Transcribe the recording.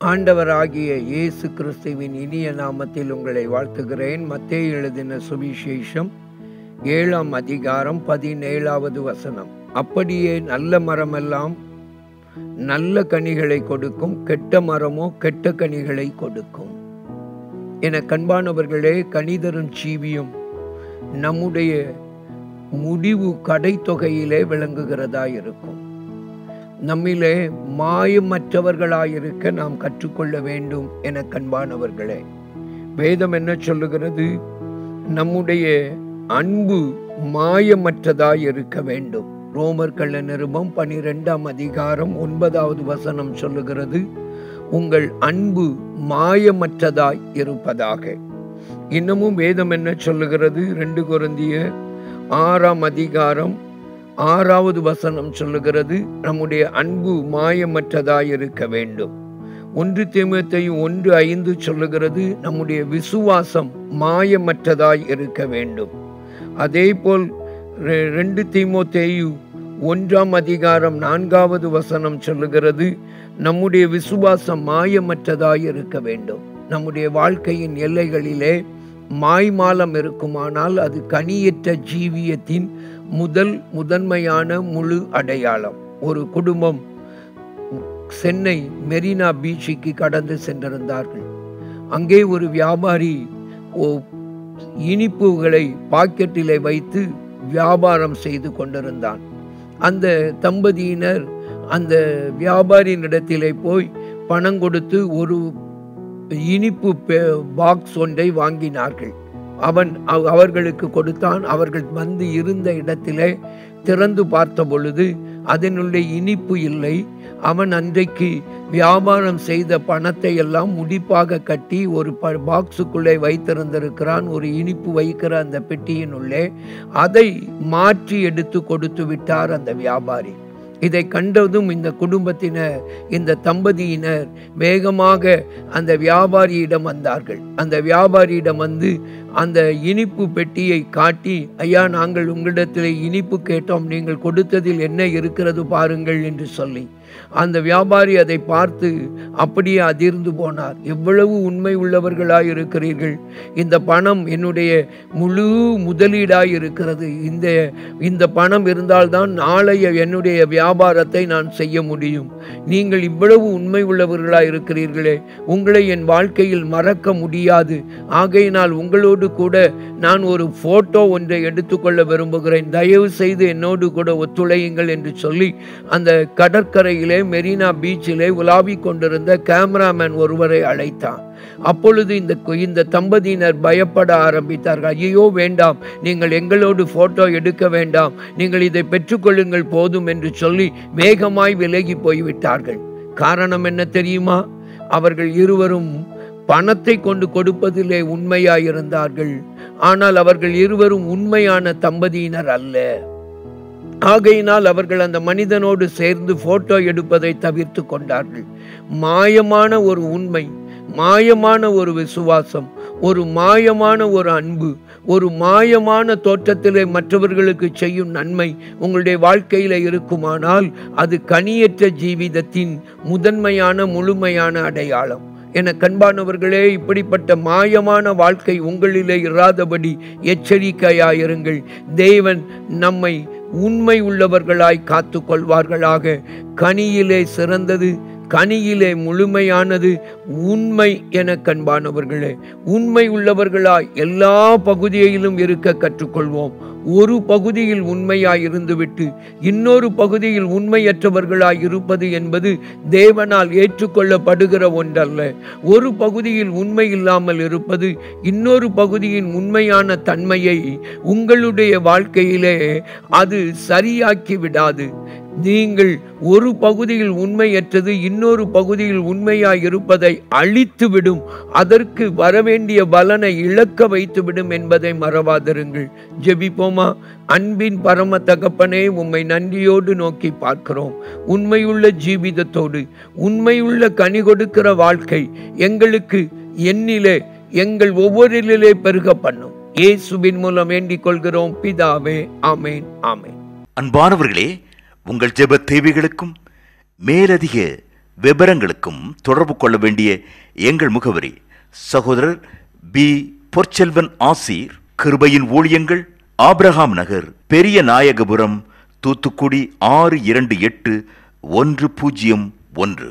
ஆண்டவராகிய இயேசு கிறிஸ்துவின் இனிய நாமத்தில் உங்களை வாழ்த்துகிறேன். மத்தேயு எழுதின சுவிசேஷம் 7ஆம் அதிகாரம் 17வது வசனம். அப்படியே நல்ல மரமெல்லாம் நல்ல கனிகளை கொடுக்கும், கெட்ட மரமோ கெட்ட கனிகளை கொடுக்கும். என கண்பானவர்களே, கனிதரும் ஜீவியம் நம்முடைய முடிவு கடைத்தொகையிலே விளங்குகிறதா இருக்கும். நம்மிலே மாயமற்றவர்களாயிருக்க நாம் கற்றுக்கொள்ள வேண்டும். என கண்பானவர்களே, வேதம் என்ன சொல்லுகிறது? நம்முடைய அன்பு மாயமற்றதாய் இருக்க வேண்டும். ரோமர் கள்ள நிருபம் 12ஆம் அதிகாரம் 9வது வசனம் சொல்லுகிறது, உங்கள் அன்பு மாயமற்றதாய் இருப்பதாக. இன்னமும் வேதம் என்ன சொல்லுகிறது? 2 கொரிந்தியர் 6ஆம் அதிகாரம் 6வது வசனம் சொல்லுகிறது, நம்முடைய அன்பு மாயமற்றதாய் இருக்க வேண்டும். 1 தீமோத்தேயு 1:5 சொல்லுகிறது, நம்முடைய விசுவாசம் மாயமற்றதாய் இருக்க வேண்டும். அதே போல் 2 தீமோத்தேயு 1ஆம் அதிகாரம் 4வது வசனம் சொல்லுகிறது, நம்முடைய விசுவாசம் மாயமற்றதாய் இருக்க வேண்டும். நம்முடைய வாழ்க்கையின் எல்லைகளிலே மாய்மாலம் இருக்குமானால் அது கனியற்ற ஜீவியத்தின் முதன்மையான முழு அடையாளம். ஒரு குடும்பம் சென்னை மெரினா பீச்சுக்கு கடந்து சென்றிருந்தார்கள். அங்கே ஒரு வியாபாரி இனிப்புகளை பாக்கெட்டிலே வைத்து வியாபாரம் செய்து கொண்டிருந்தான். அந்த தம்பதியினர் அந்த வியாபாரியினிடத்திலே போய் பணம் கொடுத்து ஒரு இனிப்பு பாக்ஸ் ஒன்றை வாங்கினார்கள். அவர்களுக்கு கொடுத்தான். அவர்கள் வந்து இருந்த இடத்திலே திறந்து பார்த்த பொழுது அதனுடைய இனிப்பு இல்லை. அவன் அன்றைக்கு வியாபாரம் செய்த பணத்தை எல்லாம் முடிப்பாக கட்டி ஒரு பாக்ஸுக்குள்ளே வைத்திருந்திருக்கிறான். ஒரு இனிப்பு வைக்கிற அந்த பெட்டியினுள்ளே அதை மாற்றி எடுத்து கொடுத்து விட்டார் அந்த வியாபாரி. இதை கண்டதும் இந்த குடும்பத்தினர், இந்த தம்பதியினர் வேகமாக அந்த வியாபாரியிடம் வந்தார்கள். அந்த வியாபாரியிடம் வந்து அந்த இனிப்பு பெட்டியை காட்டி, ஐயா, நாங்கள் உங்களிடத்தில் இனிப்பு கேட்டோம், நீங்கள் கொடுத்ததில் என்ன இருக்கிறது பாருங்கள் என்று சொல்லி அந்த வியாபாரி அதை பார்த்து அப்படியே அதிர்ந்து போனார். எவ்வளவு உண்மை உள்ளவர்களாய் இருக்கிறீர்கள்! இந்த பணம் என்னுடைய முழு முதலீடாய் இருக்கிறது. இந்த பணம் இருந்தால்தான் நாளைய என்னுடைய வியாபாரத்தை நான் செய்ய முடியும். நீங்கள் இவ்வளவு உண்மை உள்ளவர்களாய் இருக்கிறீர்களே, உங்களை என் வாழ்க்கையில் மறக்க முடியாது. ஆகையினால் உங்களோடு கூட நான் ஒரு போட்டோ ஒன்றை எடுத்துக்கொள்ள விரும்புகிறேன். தயவு செய்து என்னோடு கூட ஒத்துழையுங்கள் என்று சொல்லி அந்த கடற்கரையிலே மெரினா பீச்சிலே உலாவிக் கொண்டிருந்த கேமராமேன் ஒருவரை அழைத்தான். அப்பொழுது இந்த தம்பதியினர் பயப்பட ஆரம்பித்தார்கள். ஐயோ, வேண்டாம், நீங்கள் எங்களோடு போட்டோ எடுக்க வேண்டாம், நீங்கள் இதை பெற்றுக்கொள்ளுங்கள் போதும் என்று சொல்லி வேகமாய் விலகி போய்விட்டார்கள். காரணம் என்ன தெரியுமா? அவர்கள் இருவரும் பணத்தை கொண்டு கொடுப்பதிலே உண்மையாயிருந்தார்கள். ஆனால் அவர்கள் இருவரும் உண்மையான தம்பதியினர் அல்ல. ஆகையினால் அவர்கள் அந்த மனிதனோடு சேர்ந்து போட்டோ எடுப்பதை தவிர்த்து கொண்டார்கள். மாயமான ஒரு உண்மை, மாயமான ஒரு விசுவாசம், ஒரு மாயமான ஒரு அன்பு, ஒரு மாயமான தோற்றத்திலே மற்றவர்களுக்கு செய்யும் நன்மை உங்களுடைய வாழ்க்கையில இருக்குமானால் அது கனியற்ற ஜீவிதத்தின் முதன்மையான முழுமையான அடையாளம். என கண்பானவர்களே, இப்படிப்பட்ட மாயமான வாழ்க்கை உங்களிலே இராதபடி எச்சரிக்கையாயிருங்கள். தேவன் நம்மை உண்மை உள்ளவர்களாய் காத்து கொள்வார்களாக. கனியிலே சிறந்தது, கனியிலே முழுமையானது உண்மை. என கண்பானவர்களே, உண்மை உள்ளவர்களாய் எல்லா பகுதியிலும் இருக்க கற்றுக்கொள்வோம். ஒரு பகுதியில் உண்மையாய் இருந்துவிட்டு இன்னொரு பகுதியில் உண்மையற்றவர்களாய் இருப்பது என்பது தேவனால் ஏற்றுக்கொள்ளப்படுகிற ஒன்றல்ல. ஒரு பகுதியில் உண்மை இல்லாமல் இருப்பது இன்னொரு பகுதியின் உண்மையான தன்மையை உங்களுடைய வாழ்க்கையிலே அது சரியாக்கி விடாது. நீங்கள் ஒரு பகுதியில் உண்மையற்றது இன்னொரு பகுதியில் உண்மையாய் இருப்பதை அழித்துவிடும். அதற்கு வரவேண்டிய பலனை இழக்க வைத்துவிடும் என்பதை மறவாதிருங்கள். ஜெபிப்போமா? அன்பின் பரம தகப்பனே, உம்மை நன்றியோடு நோக்கி பார்க்கிறோம். உண்மையுள்ள ஜீவிதத்தோடு உண்மையுள்ள கனி கொடுக்கிற வாழ்க்கை எங்களுக்கு என்னிலே எங்கள் ஒவ்வொருவரிலே பெருக பண்ணும். இயேசுவின் மூலம் வேண்டிக் கொள்கிறோம் பிதாவே. ஆமேன், ஆமேன். அன்பானவர்களே, உங்கள் ஜெப தேவைகளுக்கும் மேலதிக விவரங்களுக்கும் தொடர்பு கொள்ள வேண்டிய எங்கள் முகவரி: சகோதரர் பி. பொற்செல்வன் ஆசீர், கிருபையின் ஊழியங்கள், ஆபிரகாம் நகர், பெரிய நாயகபுரம், தூத்துக்குடி 628101.